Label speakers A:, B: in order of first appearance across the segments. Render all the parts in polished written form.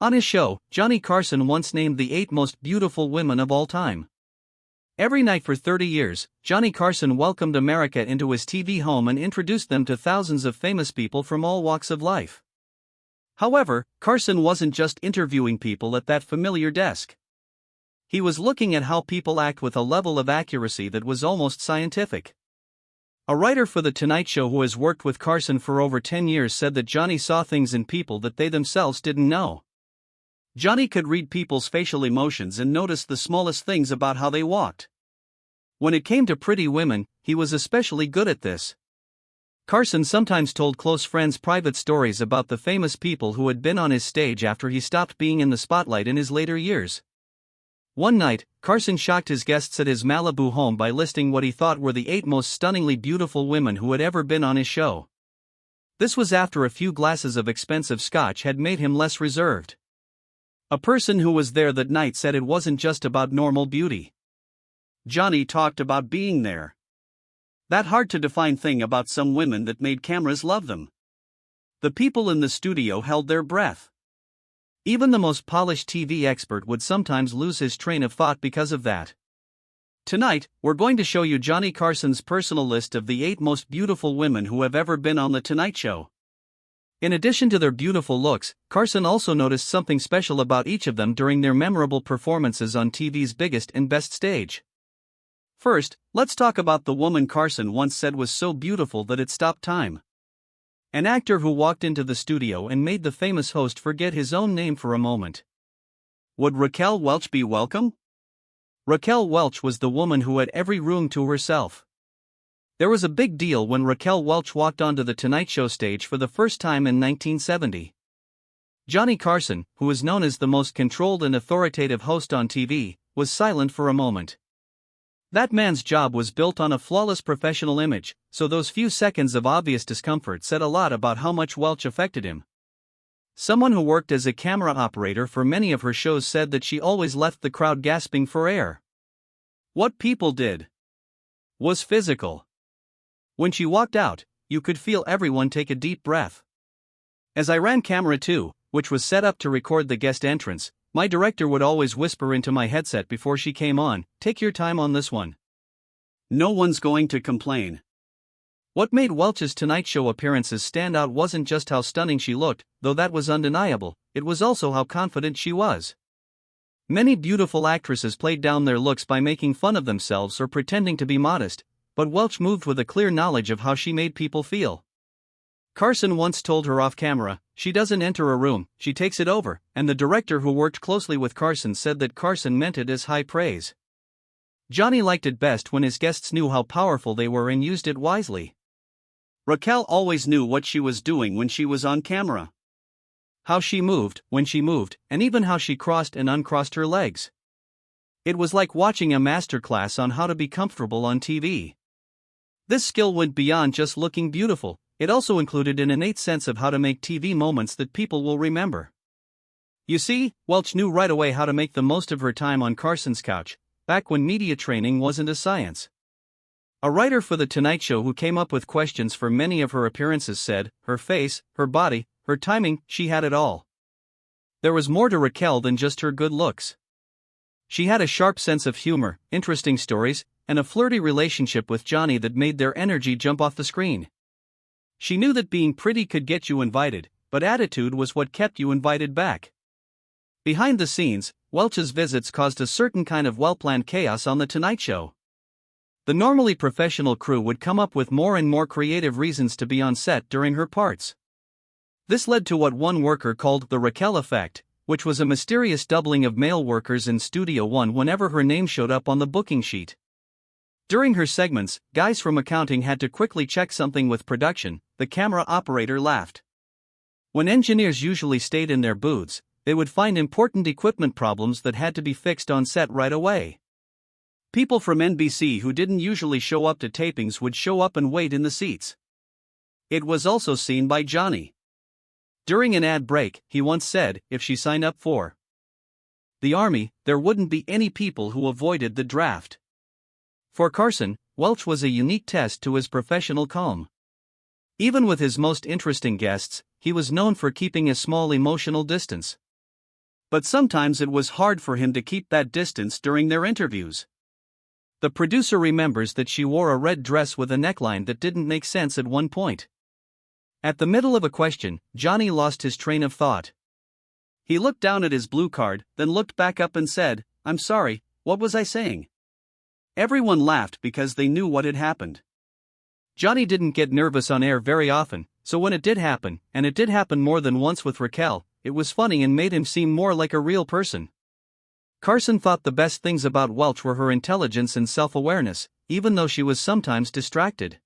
A: On his show, Johnny Carson once named the 8 most beautiful women of all time. Every night for 30 years, Johnny Carson welcomed America into his TV home and introduced them to thousands of famous people from all walks of life. However, Carson wasn't just interviewing people at that familiar desk. He was looking at how people act with a level of accuracy that was almost scientific. A writer for The Tonight Show who has worked with Carson for over 10 years said that Johnny saw things in people that they themselves didn't know. Johnny could read people's facial emotions and notice the smallest things about how they walked. When it came to pretty women, he was especially good at this. Carson sometimes told close friends private stories about the famous people who had been on his stage after he stopped being in the spotlight in his later years. One night, Carson shocked his guests at his Malibu home by listing what he thought were the 8 most stunningly beautiful women who had ever been on his show. This was after a few glasses of expensive scotch had made him less reserved. A person who was there that night said it wasn't just about normal beauty. Johnny talked about being there. That hard-to-define thing about some women that made cameras love them. The people in the studio held their breath. Even the most polished TV expert would sometimes lose his train of thought because of that. Tonight, we're going to show you Johnny Carson's personal list of the 8 most beautiful women who have ever been on The Tonight Show. In addition to their beautiful looks, Carson also noticed something special about each of them during their memorable performances on TV's biggest and best stage. First, let's talk about the woman Carson once said was so beautiful that it stopped time. An actor who walked into the studio and made the famous host forget his own name for a moment. Would Raquel Welch be welcome? Raquel Welch was the woman who had every room to herself. There was a big deal when Raquel Welch walked onto the Tonight Show stage for the first time in 1970. Johnny Carson, who is known as the most controlled and authoritative host on TV, was silent for a moment. That man's job was built on a flawless professional image, so those few seconds of obvious discomfort said a lot about how much Welch affected him. Someone who worked as a camera operator for many of her shows said that she always left the crowd gasping for air. What people did was physical. When she walked out, you could feel everyone take a deep breath. As I ran camera 2, which was set up to record the guest entrance, my director would always whisper into my headset before she came on, "Take your time on this one. No one's going to complain." What made Welch's Tonight Show appearances stand out wasn't just how stunning she looked, though that was undeniable, it was also how confident she was. Many beautiful actresses played down their looks by making fun of themselves or pretending to be modest, but Welch moved with a clear knowledge of how she made people feel. Carson once told her off camera, "She doesn't enter a room, she takes it over," and the director who worked closely with Carson said that Carson meant it as high praise. Johnny liked it best when his guests knew how powerful they were and used it wisely. Raquel always knew what she was doing when she was on camera. How she moved, when she moved, and even how she crossed and uncrossed her legs. It was like watching a masterclass on how to be comfortable on TV. This skill went beyond just looking beautiful. It also included an innate sense of how to make TV moments that people will remember. You see, Welch knew right away how to make the most of her time on Carson's couch, back when media training wasn't a science. A writer for The Tonight Show who came up with questions for many of her appearances said, "Her face, her body, her timing, she had it all." There was more to Raquel than just her good looks. She had a sharp sense of humor, interesting stories, and a flirty relationship with Johnny that made their energy jump off the screen. She knew that being pretty could get you invited, but attitude was what kept you invited back. Behind the scenes, Welch's visits caused a certain kind of well-planned chaos on The Tonight Show. The normally professional crew would come up with more and more creative reasons to be on set during her parts. This led to what one worker called the Raquel effect, which was a mysterious doubling of male workers in Studio One whenever her name showed up on the booking sheet. During her segments, guys from accounting had to quickly check something with production. The camera operator laughed. When engineers usually stayed in their booths, they would find important equipment problems that had to be fixed on set right away. People from NBC who didn't usually show up to tapings would show up and wait in the seats. It was also seen by Johnny. During an ad break, he once said, "If she signed up for the Army, there wouldn't be any people who avoided the draft." For Carson, Welch was a unique test to his professional calm. Even with his most interesting guests, he was known for keeping a small emotional distance. But sometimes it was hard for him to keep that distance during their interviews. The producer remembers that she wore a red dress with a neckline that didn't make sense at one point. At the middle of a question, Johnny lost his train of thought. He looked down at his blue card, then looked back up and said, "I'm sorry, what was I saying?" Everyone laughed because they knew what had happened. Johnny didn't get nervous on air very often, so when it did happen, and it did happen more than once with Raquel, it was funny and made him seem more like a real person. Carson thought the best things about Welch were her intelligence and self-awareness, even though she was sometimes distracted.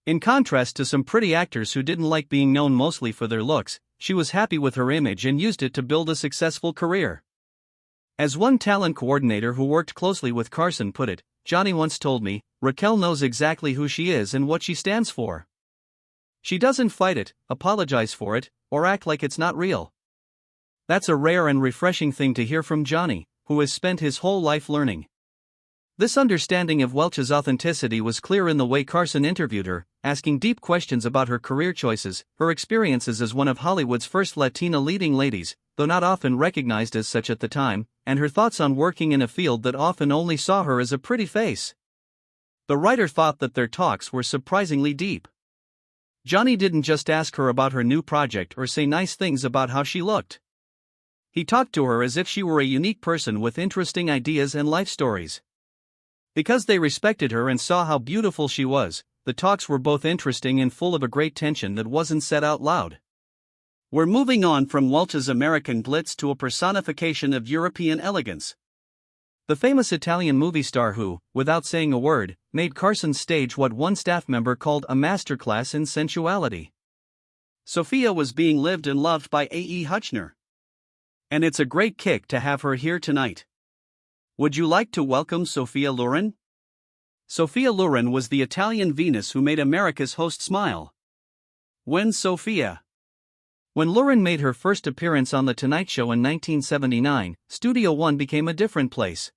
A: In contrast to some pretty actors who didn't like being known mostly for their looks, she was happy with her image and used it to build a successful career. As one talent coordinator who worked closely with Carson put it, Johnny once told me, "Raquel knows exactly who she is and what she stands for. She doesn't fight it, apologize for it, or act like it's not real." That's a rare and refreshing thing to hear from Johnny, who has spent his whole life learning. This understanding of Welch's authenticity was clear in the way Carson interviewed her, asking deep questions about her career choices, her experiences as one of Hollywood's first Latina leading ladies, though not often recognized as such at the time, and her thoughts on working in a field that often only saw her as a pretty face. The writer thought that their talks were surprisingly deep. Johnny didn't just ask her about her new project or say nice things about how she looked. He talked to her as if she were a unique person with interesting ideas and life stories. Because they respected her and saw how beautiful she was, the talks were both interesting and full of a great tension that wasn't said out loud. We're moving on from Welch's American glitz to a personification of European elegance. The famous Italian movie star who, without saying a word, made Carson's stage what one staff member called a masterclass in sensuality. Sophia was being lived and loved by A.E. Hutchner. And it's a great kick to have her here tonight. Would you like to welcome Sophia Loren? Sophia Loren was the Italian Venus who made America's host smile. When Loren made her first appearance on The Tonight Show in 1979, Studio One became a different place.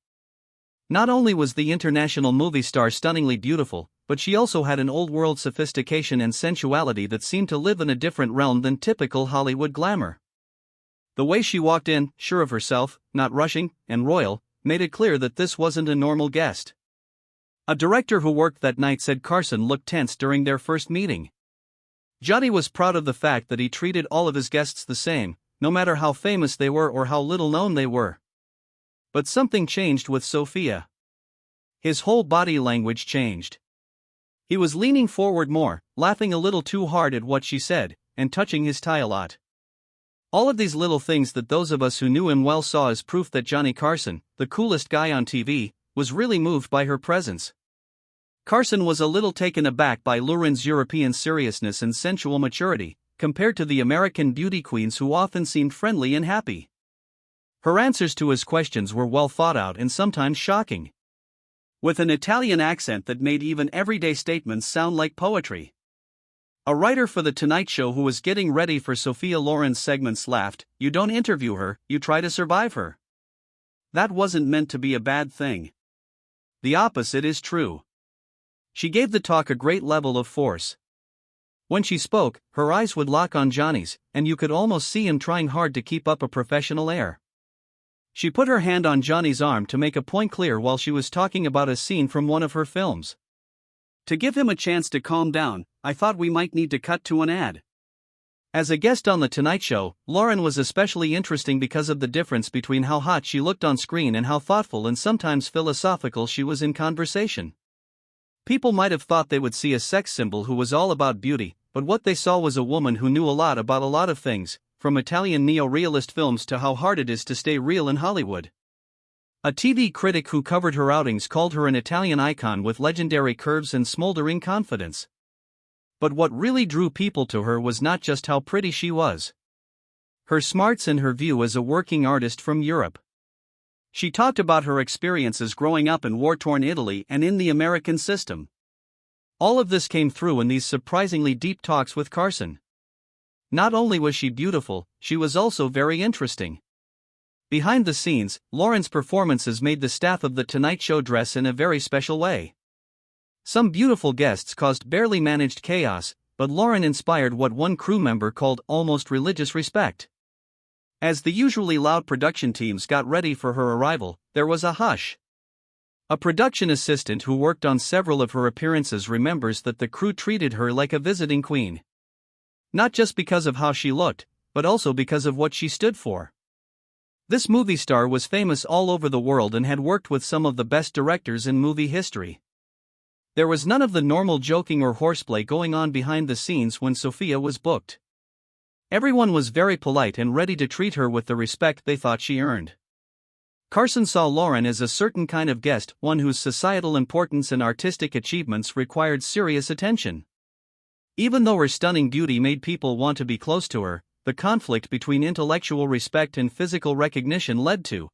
A: Not only was the international movie star stunningly beautiful, but she also had an old-world sophistication and sensuality that seemed to live in a different realm than typical Hollywood glamour. The way she walked in, sure of herself, not rushing, and royal, made it clear that this wasn't a normal guest. A director who worked that night said Carson looked tense during their first meeting. Johnny was proud of the fact that he treated all of his guests the same, no matter how famous they were or how little known they were. But something changed with Sophia. His whole body language changed. He was leaning forward more, laughing a little too hard at what she said, and touching his tie a lot. All of these little things that those of us who knew him well saw as proof that Johnny Carson, the coolest guy on TV, was really moved by her presence. Carson was a little taken aback by Loren's European seriousness and sensual maturity, compared to the American beauty queens who often seemed friendly and happy. Her answers to his questions were well thought out and sometimes shocking. With an Italian accent that made even everyday statements sound like poetry. A writer for The Tonight Show who was getting ready for Sophia Loren's segments laughed, "You don't interview her, you try to survive her." That wasn't meant to be a bad thing. The opposite is true. She gave the talk a great level of force. When she spoke, her eyes would lock on Johnny's, and you could almost see him trying hard to keep up a professional air. She put her hand on Johnny's arm to make a point clear while she was talking about a scene from one of her films. To give him a chance to calm down, I thought we might need to cut to an ad. As a guest on The Tonight Show, Loren was especially interesting because of the difference between how hot she looked on screen and how thoughtful and sometimes philosophical she was in conversation. People might have thought they would see a sex symbol who was all about beauty, but what they saw was a woman who knew a lot about a lot of things, from Italian neo-realist films to how hard it is to stay real in Hollywood. A TV critic who covered her outings called her an Italian icon with legendary curves and smoldering confidence. But what really drew people to her was not just how pretty she was. Her smarts and her view as a working artist from Europe. She talked about her experiences growing up in war-torn Italy and in the American system. All of this came through in these surprisingly deep talks with Carson. Not only was she beautiful, she was also very interesting. Behind the scenes, Loren's performances made the staff of The Tonight Show dress in a very special way. Some beautiful guests caused barely managed chaos, but Loren inspired what one crew member called almost religious respect. As the usually loud production teams got ready for her arrival, there was a hush. A production assistant who worked on several of her appearances remembers that the crew treated her like a visiting queen. Not just because of how she looked, but also because of what she stood for. This movie star was famous all over the world and had worked with some of the best directors in movie history. There was none of the normal joking or horseplay going on behind the scenes when Sophia was booked. Everyone was very polite and ready to treat her with the respect they thought she earned. Carson saw Loren as a certain kind of guest, one whose societal importance and artistic achievements required serious attention. Even though her stunning beauty made people want to be close to her, the conflict between intellectual respect and physical recognition led to